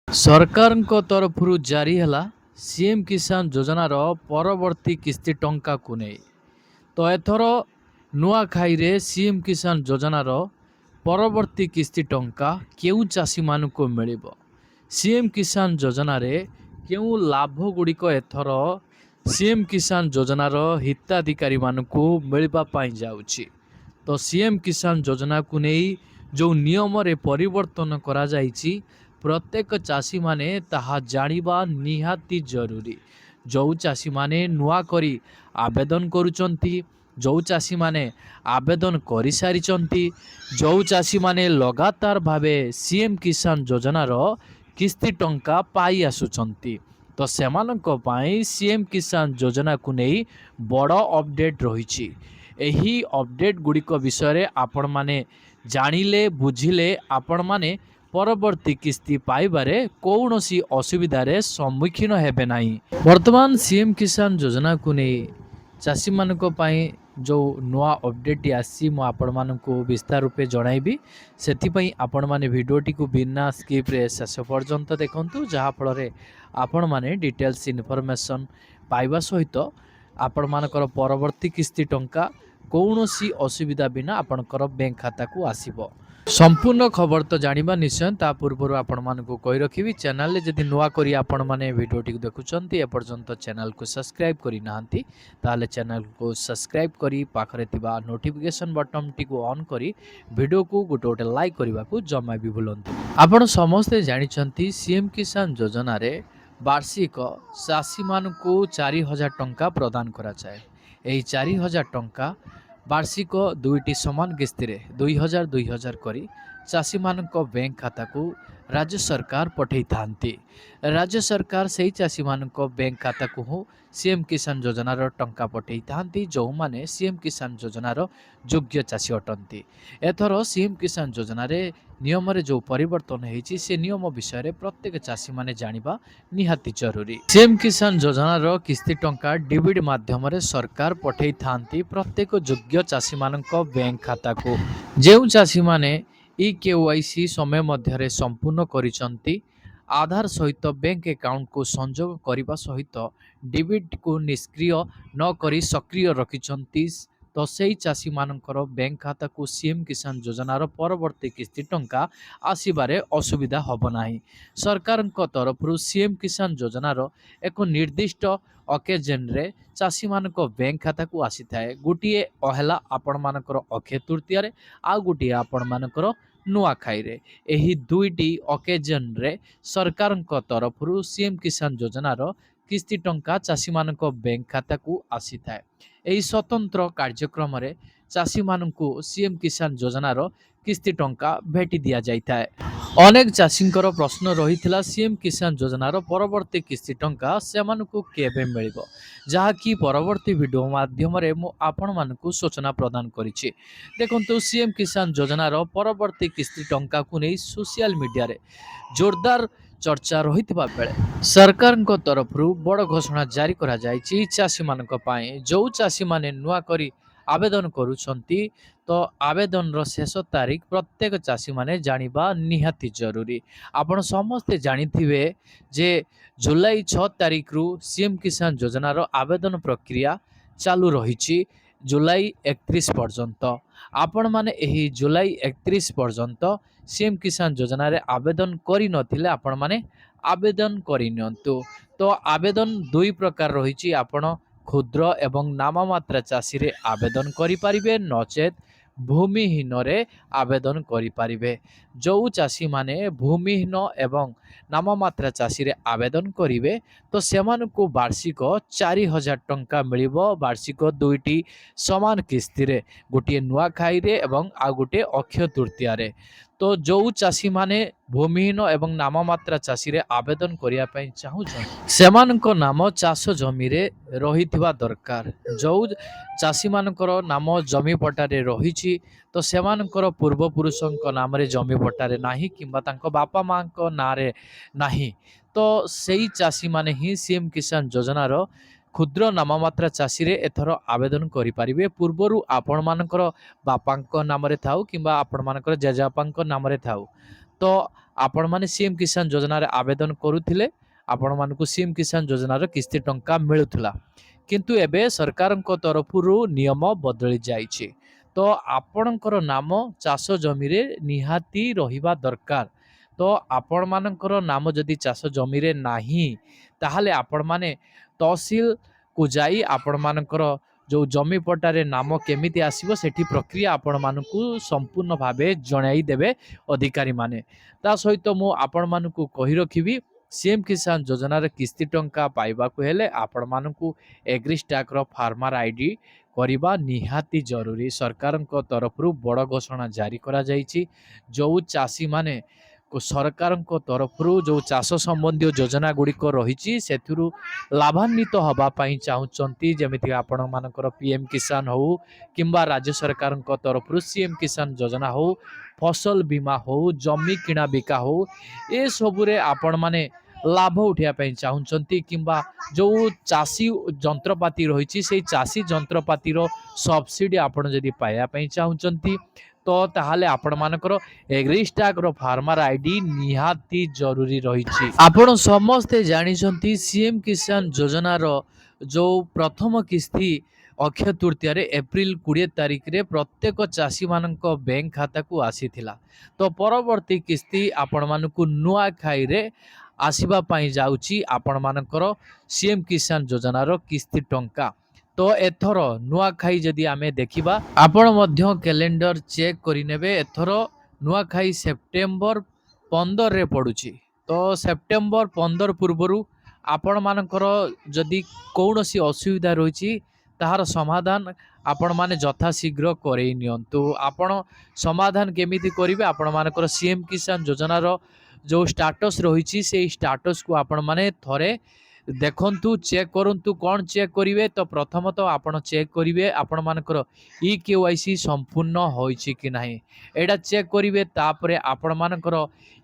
ସରକାରଙ୍କ ତରଫରୁ ଜାରି ହେଲା ସିଏମ୍ କିଷାନ ଯୋଜନାର ପରବର୍ତ୍ତୀ କିସ୍ତି ଟଙ୍କାକୁ ନେଇ। ତ ଏଥର ନୂଆଖାଇରେ ସିଏମ୍ କିଷାନ ଯୋଜନାର ପରବର୍ତ୍ତୀ କିସ୍ତି ଟଙ୍କା କେଉଁ ଚାଷୀମାନଙ୍କୁ ମିଳିବ? ସିଏମ୍ କିଷାନ ଯୋଜନାରେ କେଉଁ ଲାଭ ଗୁଡ଼ିକ ଏଥର ସିଏମ୍ କିଷାନ ଯୋଜନାର ହିତାଧିକାରୀମାନଙ୍କୁ ମିଳିବା ପାଇଁ ଯାଉଛି? ତ ସିଏମ୍ କିଷାନ ଯୋଜନାକୁ ନେଇ ଯେଉଁ ନିୟମରେ ପରିବର୍ତ୍ତନ କରାଯାଇଛି, ପ୍ରତ୍ୟେକ ଚାଷୀମାନେ ତାହା ଜାଣିବା ନିହାତି ଜରୁରୀ। ଯେଉଁ ଚାଷୀମାନେ ନୂଆ କରି ଆବେଦନ କରୁଛନ୍ତି, ଯେଉଁ ଚାଷୀମାନେ ଆବେଦନ କରିସାରିଛନ୍ତି, ଯେଉଁ ଚାଷୀମାନେ ଲଗାତାର ଭାବେ ସିଏମ୍ କିଷାନ ଯୋଜନାର କିସ୍ତି ଟଙ୍କା ପାଇ ଆସୁଛନ୍ତି, ତ ସେମାନଙ୍କ ପାଇଁ ସିଏମ୍ କିଷାନ ଯୋଜନାକୁ ନେଇ ବଡ଼ ଅପଡ଼େଟ୍ ରହିଛି। ଏହି ଅପଡ଼େଟ୍ ଗୁଡ଼ିକ ବିଷୟରେ ଆପଣମାନେ ଜାଣିଲେ ବୁଝିଲେ ଆପଣମାନେ ପରବର୍ତ୍ତୀ କିସ୍ତି ପାଇବାରେ କୌଣସି ଅସୁବିଧାରେ ସମ୍ମୁଖୀନ ହେବେ ନାହିଁ। ବର୍ତ୍ତମାନ ସିଏମ୍ କିଷାନ ଯୋଜନାକୁ ନେଇ ଚାଷୀମାନଙ୍କ ପାଇଁ ଯେଉଁ ନୂଆ ଅପଡ଼େଟ୍ଟି ଆସିଛି, ମୁଁ ଆପଣମାନଙ୍କୁ ବିସ୍ତାର ରୂପେ ଜଣାଇବି। ସେଥିପାଇଁ ଆପଣମାନେ ଭିଡ଼ିଓଟିକୁ ବିନା ସ୍କିପ୍ରେ ଶେଷ ପର୍ଯ୍ୟନ୍ତ ଦେଖନ୍ତୁ, ଯାହାଫଳରେ ଆପଣମାନେ ଡିଟେଲ୍ସ ଇନଫର୍ମେସନ୍ ପାଇବା ସହିତ ଆପଣମାନଙ୍କର ପରବର୍ତ୍ତୀ କିସ୍ତି ଟଙ୍କା କୌଣସି ଅସୁବିଧା ବିନା ଆପଣଙ୍କର ବ୍ୟାଙ୍କ ଖାତାକୁ ଆସିବ। ସମ୍ପୂର୍ଣ୍ଣ ଖବର ତ ଜାଣିବା ନିଶ୍ଚୟ, ତା ପୂର୍ବରୁ ଆପଣମାନଙ୍କୁ କହି ରଖିବି, ଚ୍ୟାନେଲରେ ଯଦି ନୂଆ କରି ଆପଣମାନେ ଭିଡ଼ିଓଟିକୁ ଦେଖୁଛନ୍ତି, ଏପର୍ଯ୍ୟନ୍ତ ଚ୍ୟାନେଲକୁ ସବସ୍କ୍ରାଇବ୍ କରିନାହାନ୍ତି, ତାହେଲେ ଚ୍ୟାନେଲକୁ ସବସ୍କ୍ରାଇବ୍ କରି ପାଖରେ ଥିବା ନୋଟିଫିକେସନ୍ ବଟନ୍ଟିକୁ ଅନ୍ କରି ଭିଡ଼ିଓକୁ ଗୋଟେ ଲାଇକ୍ କରିବାକୁ ଜମା ବି ଭୁଲନ୍ତୁ। ଆପଣ ସମସ୍ତେ ଜାଣିଛନ୍ତି ସିଏମ୍ କିଷାନ ଯୋଜନାରେ ବାର୍ଷିକ ଚାଷୀମାନଙ୍କୁ 4,000 ଟଙ୍କା ପ୍ରଦାନ କରାଯାଏ। ଏହି 4,000 ଟଙ୍କା ବାର୍ଷିକ ଦୁଇଟି ସମାନ କିସ୍ତିରେ 2,000 କରି ଚାଷୀମାନଙ୍କ ବ୍ୟାଙ୍କ ଖାତାକୁ ରାଜ୍ୟ ସରକାର ପଠାଇଥାନ୍ତି। ରାଜ୍ୟ ସରକାର ସେହି ଚାଷୀମାନଙ୍କ ବ୍ୟାଙ୍କ ଖାତାକୁ ସିଏମ୍ କିଷାନ ଯୋଜନାର ଟଙ୍କା ପଠାଇଥାନ୍ତି, ଯେଉଁମାନେ ସିଏମ୍ କିଷାନ ଯୋଜନାର ଯୋଗ୍ୟ ଚାଷୀ ଅଟନ୍ତି। ଏଥର ସିଏମ୍ କିଷାନ ଯୋଜନାରେ ନିୟମରେ ଯେଉଁ ପରିବର୍ତ୍ତନ ହୋଇଛି, ସେ ନିୟମ ବିଷୟରେ ପ୍ରତ୍ୟେକ ଚାଷୀମାନେ ଜାଣିବା ନିହାତି ଜରୁରୀ। ସିଏମ୍ କିଷାନ ଯୋଜନାର କିସ୍ତି ଟଙ୍କା ଡିବିଡ଼ି ମାଧ୍ୟମରେ ସରକାର ପଠାଇଥାନ୍ତି ପ୍ରତ୍ୟେକ ଯୋଗ୍ୟ ଚାଷୀମାନଙ୍କ ବ୍ୟାଙ୍କ ଖାତାକୁ। ଯେଉଁ ଚାଷୀମାନେ EKYC ସମୟ ମଧ୍ୟରେ ସମ୍ପୂର୍ଣ୍ଣ କରିଛନ୍ତି, ଆଧାର ସହିତ ବ୍ୟାଙ୍କ ଆକାଉଣ୍ଟକୁ ସଂଯୋଗ କରିବା ସହିତ ଡିବିଟ୍କୁ ନିଷ୍କ୍ରିୟ ନ କରି ସକ୍ରିୟ ରଖିଛନ୍ତି, ତ ସେହି ଚାଷୀମାନଙ୍କର ବ୍ୟାଙ୍କ ଖାତାକୁ ସିଏମ୍ କିଷାନ ଯୋଜନାର ପରବର୍ତ୍ତୀ କିସ୍ତି ଟଙ୍କା ଆସିବାରେ ଅସୁବିଧା ହେବ ନାହିଁ। ସରକାରଙ୍କ ତରଫରୁ ସିଏମ୍ କିଷାନ ଯୋଜନାର ଏକ ନିର୍ଦ୍ଦିଷ୍ଟ ଅକେଜନରେ ଚାଷୀମାନଙ୍କ ବ୍ୟାଙ୍କ ଖାତାକୁ ଆସିଥାଏ। ଗୋଟିଏ ହେଲା ଆପଣମାନଙ୍କର ଅକ୍ଷୟ ତୃତୀୟାରେ, ଆଉ ଗୋଟିଏ ଆପଣମାନଙ୍କର ନୂଆଖାଇରେ। ଏହି ଦୁଇଟି ଅକେଜନରେ ସରକାରଙ୍କ ତରଫରୁ ସିଏମ୍ କିଷାନ ଯୋଜନାର କିସ୍ତି ଟଙ୍କା ଚାଷୀମାନଙ୍କ ବ୍ୟାଙ୍କ ଖାତାକୁ ଆସିଥାଏ। ଏହି ସ୍ୱତନ୍ତ୍ର କାର୍ଯ୍ୟକ୍ରମରେ ଚାଷୀମାନଙ୍କୁ ସିଏମ୍ କିଷାନ ଯୋଜନାର କିସ୍ତି ଟଙ୍କା ଭେଟି ଦିଆଯାଇଥାଏ। ଅନେକ ଚାଷୀଙ୍କର ପ୍ରଶ୍ନ ରହିଥିଲା, ସିଏମ୍ କିଷାନ ଯୋଜନାର ପରବର୍ତ୍ତୀ କିସ୍ତି ଟଙ୍କା ସେମାନଙ୍କୁ କେବେ ମିଳିବ, ଯାହାକି ପରବର୍ତ୍ତୀ ଭିଡ଼ିଓ ମାଧ୍ୟମରେ ମୁଁ ଆପଣମାନଙ୍କୁ ସୂଚନା ପ୍ରଦାନ କରିଛି। ଦେଖନ୍ତୁ, ସିଏମ୍ କିଷାନ ଯୋଜନାର ପରବର୍ତ୍ତୀ କିସ୍ତି ଟଙ୍କାକୁ ନେଇ ସୋସିଆଲ ମିଡ଼ିଆରେ ଜୋରଦାର ଚର୍ଚ୍ଚା ରହିଥିବା ବେଳେ ସରକାରଙ୍କ ତରଫରୁ ବଡ଼ ଘୋଷଣା ଜାରି କରାଯାଇଛି ଚାଷୀମାନଙ୍କ ପାଇଁ। ଯେଉଁ ଚାଷୀମାନେ ନୂଆ କରି ଆବେଦନ କରୁଛନ୍ତି, ତ ଆବେଦନର ଶେଷ ତାରିଖ ପ୍ରତ୍ୟେକ ଚାଷୀମାନେ ଜାଣିବା ନିହାତି ଜରୁରୀ। ଆପଣ ସମସ୍ତେ ଜାଣିଥିବେ ଯେ ଜୁଲାଇ 6 ତାରିଖରୁ ସିଏମ୍ କିଷାନ ଯୋଜନାର ଆବେଦନ ପ୍ରକ୍ରିୟା ଚାଲୁ ରହିଛି ଜୁଲାଇ 31 ପର୍ଯ୍ୟନ୍ତ। ଆପଣମାନେ ଏହି ଜୁଲାଇ 31 ପର୍ଯ୍ୟନ୍ତ ସିଏମ୍ କିଷାନ ଯୋଜନାରେ ଆବେଦନ କରିନଥିଲେ, ଆପଣମାନେ ଆବେଦନ କରିନିଅନ୍ତୁ। ତ ଆବେଦନ ଦୁଇ ପ୍ରକାର ରହିଛି, ଆପଣ କ୍ଷୁଦ୍ର ଏବଂ ନାମମାତ୍ରା ଚାଷୀରେ ଆବେଦନ କରିପାରିବେ, ନଚେତ୍ ଭୂମିହୀନରେ ଆବେଦନ କରିପାରିବେ। ଯେଉଁ ଚାଷୀମାନେ ଭୂମିହୀନ ଏବଂ ନାମମାତ୍ରା ଚାଷୀରେ ଆବେଦନ କରିବେ, ତ ସେମାନଙ୍କୁ ବାର୍ଷିକ 4,000 ଟଙ୍କା ମିଳିବ, ବାର୍ଷିକ ଦୁଇଟି ସମାନ କିସ୍ତିରେ, ଗୋଟିଏ ନୂଆଖାଇରେ ଏବଂ ଆଉ ଗୋଟିଏ ଅକ୍ଷୟ ତୃତୀୟାରେ। ତ ଯେଉଁ ଚାଷୀମାନେ ଭୂମିହୀନ ଏବଂ ନାମମାତ୍ରା ଚାଷୀରେ ଆବେଦନ କରିବା ପାଇଁ ଚାହୁଁଛନ୍ତି, ସେମାନଙ୍କ ନାମ ଚାଷ ଜମିରେ ରହିଥିବା ଦରକାର। ଯେଉଁ ଚାଷୀମାନଙ୍କର ନାମ ଜମି ପଟ୍ଟାରେ ରହିଛି, ତ ସେମାନଙ୍କର ପୂର୍ବପୁରୁଷଙ୍କ ନାମରେ ଜମି ପଟ୍ଟାରେ ନାହିଁ କିମ୍ବା ତାଙ୍କ ବାପା ମାଆଙ୍କ ନାଁରେ ନାହିଁ, ତ ସେଇ ଚାଷୀମାନେ ହିଁ ସିଏମ୍ କିଷାନ ଯୋଜନାର କ୍ଷୁଦ୍ର ନାମମାତ୍ରା ଚାଷୀରେ ଏଥର ଆବେଦନ କରିପାରିବେ। ପୂର୍ବରୁ ଆପଣମାନଙ୍କର ବାପାଙ୍କ ନାମରେ ଥାଉ କିମ୍ବା ଆପଣମାନଙ୍କର ଜେଜେବାପାଙ୍କ ନାମରେ ଥାଉ, ତ आपण माने सीएम किसान योजना रे आवेदन करूथिले आपण मानकु सीएम किसान योजना रो किस्ती टंका मिलुथला किंतु एबे सरकारଙ୍କ तरफरु नियम बदली जाइछि तो आपणकर नाम चाष जमी रे निहाती रहिबा दरकार तो आपण मानकर नाम जदि चाष जमी रे नाही ताहाले आपण माने तहसील को जाई आपण मानकर जो जमी पट्टारे नाम केमिति आसीबो सेठी प्रक्रिया आपण मानकु संपूर्ण भावे जणाई देबे अधिकारी माने ता सहित मु आपण मानकु कहि रखिबी सीएम किसान योजना रे किस्ती टंका पाइबाकु हेले आपण मानकु एग्री स्टाक रो फार्मर आईडी କରିବା ନିହାତି ଜରୁରୀ ସରକାରଙ୍କ ତରଫରୁ ବଡ଼ ଘୋଷଣା ଜାରି କରାଯାଇଛି ଯେଉଁ ଚାଷୀମାନେ ସରକାରଙ୍କ ତରଫରୁ ଯେଉଁ ଚାଷ ସମ୍ବନ୍ଧୀୟ ଯୋଜନା ଗୁଡ଼ିକ ରହିଛି ସେଥିରୁ ଲାଭାନ୍ୱିତ ହେବା ପାଇଁ ଚାହୁଁଛନ୍ତି ଯେମିତି ଆପଣମାନଙ୍କର ପିଏମ୍ କିଷାନ ହେଉ କିମ୍ବା ରାଜ୍ୟ ସରକାରଙ୍କ ତରଫରୁ ସିଏମ୍ କିଷାନ ଯୋଜନା ହେଉ ଫସଲ ବୀମା ହେଉ ଜମି କିଣା ବିକା ହେଉ ଏସବୁରେ ଆପଣମାନେ ଲାଭ ଉଠାଇବା ପାଇଁ ଚାହୁଁଛନ୍ତି କିମ୍ବା ଯେଉଁ ଚାଷୀ ଯନ୍ତ୍ରପାତି ରହିଛି ସେଇ ଚାଷୀ ଯନ୍ତ୍ରପାତିର ସବସିଡି ଆପଣ ଯଦି ପାଇବା ପାଇଁ ଚାହୁଁଛନ୍ତି ତ ତାହେଲେ ଆପଣମାନଙ୍କର ଏଗ୍ରିଷ୍ଟାକର ଫାର୍ମର ଆଇଡି ନିହାତି ଜରୁରୀ ରହିଛି ଆପଣ ସମସ୍ତେ ଜାଣିଛନ୍ତି ସିଏମ୍ କିଷାନ ଯୋଜନାର ଯେଉଁ ପ୍ରଥମ କିସ୍ତି ଅକ୍ଷୟ ତୃତୀୟାରେ ଏପ୍ରିଲ 20 ତାରିଖରେ ପ୍ରତ୍ୟେକ ଚାଷୀମାନଙ୍କ ବ୍ୟାଙ୍କ ଖାତାକୁ ଆସିଥିଲା ତ ପରବର୍ତ୍ତୀ କିସ୍ତି ଆପଣମାନଙ୍କୁ ନୂଆଖାଇରେ ଆସିବା ପାଇଁ ଯାଉଛି ଆପଣମାନଙ୍କର ସିଏମ୍ କିଷାନ ଯୋଜନାର କିସ୍ତି ଟଙ୍କା ତ ଏଥର ନୂଆଖାଇ ଯଦି ଆମେ ଦେଖିବା ଆପଣ ମଧ୍ୟ କ୍ୟାଲେଣ୍ଡର ଚେକ୍ କରିନେବେ ଏଥର ନୂଆଖାଇ ସେପ୍ଟେମ୍ବର 15ରେ ପଡ଼ୁଛି ତ ସେପ୍ଟେମ୍ବର 15 ପୂର୍ବରୁ ଆପଣମାନଙ୍କର ଯଦି କୌଣସି ଅସୁବିଧା ରହିଛି ତାହାର ସମାଧାନ ଆପଣମାନେ ଯଥାଶୀଘ୍ର କରେଇ ନିଅନ୍ତୁ ଆପଣ ସମାଧାନ କେମିତି କରିବେ ଆପଣମାନଙ୍କର ସିଏମ୍ କିଷାନ ଯୋଜନାର जो स्टाटस रही से स्टाटस को आपण माने थरे देखंतु चेक करंतु कौन चेक करिवे तो प्रथमतः आपण चेक करिवे आपण मानकर ई केवाईसी संपूर्ण होईछि कि नाही एडा चेक करिवे तापरे आपण मानकर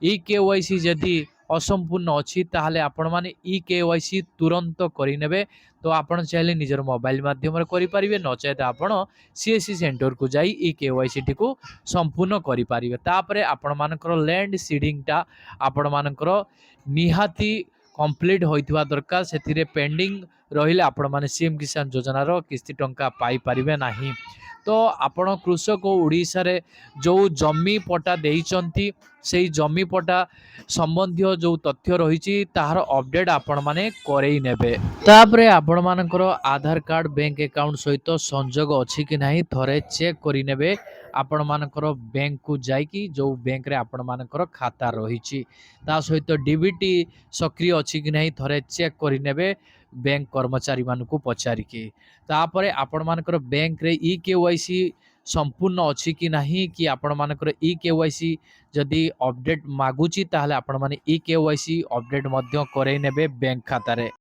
ई केवाईसी जदि असंपूर्ण अछि ताहले आपण माने ई केवाईसी तुरंत करि नेबे तो आपण चाहिले निजर मोबाइल माध्यम रे करि परिवे नचेत आपण सीएससी सेंटर को जाई ई केवाईसी टी को संपूर्ण करि परिवे तापरे आपण मानकर लैंड सीडिंग टा आपण मानकर निहाती कंप्लीट होइतवा दरकार सेथिरे पेंडिंग रहिले आपण माने सीएम किसान योजना रो किस्ती टंका पाई परिवे नाही तो आपण कृषक ओडिशा रे जो जमी पट्टा देइचंती सेही जमी पट्टा संबंधी जो तथ्य रही तार अपडेट आपण माने करई नेबे तापरे आपण मानकर आधार कार्ड बैंक अकाउंट सहित संजोग अछि कि नाही थरे चेक करि नेबे आपण मानकर बैंक को जाइकी जो बैंक रे आपण मानकर खाता रही ता सहित डीबीटी सक्रिय अछि कि नाही थरे चेक करि नेबे बैंक कर्मचारी मानकु पचारिकी तापरे आपण मानकर बैंक रे ई केवाईसी संपूर्ण अछि कि नाही कि आपण मानकर ई केवाईसी जदि अपडेट मागुची ताहले आपण माने ई केवाईसी अपडेट मध्य करई नेबे बैंक खाता रे।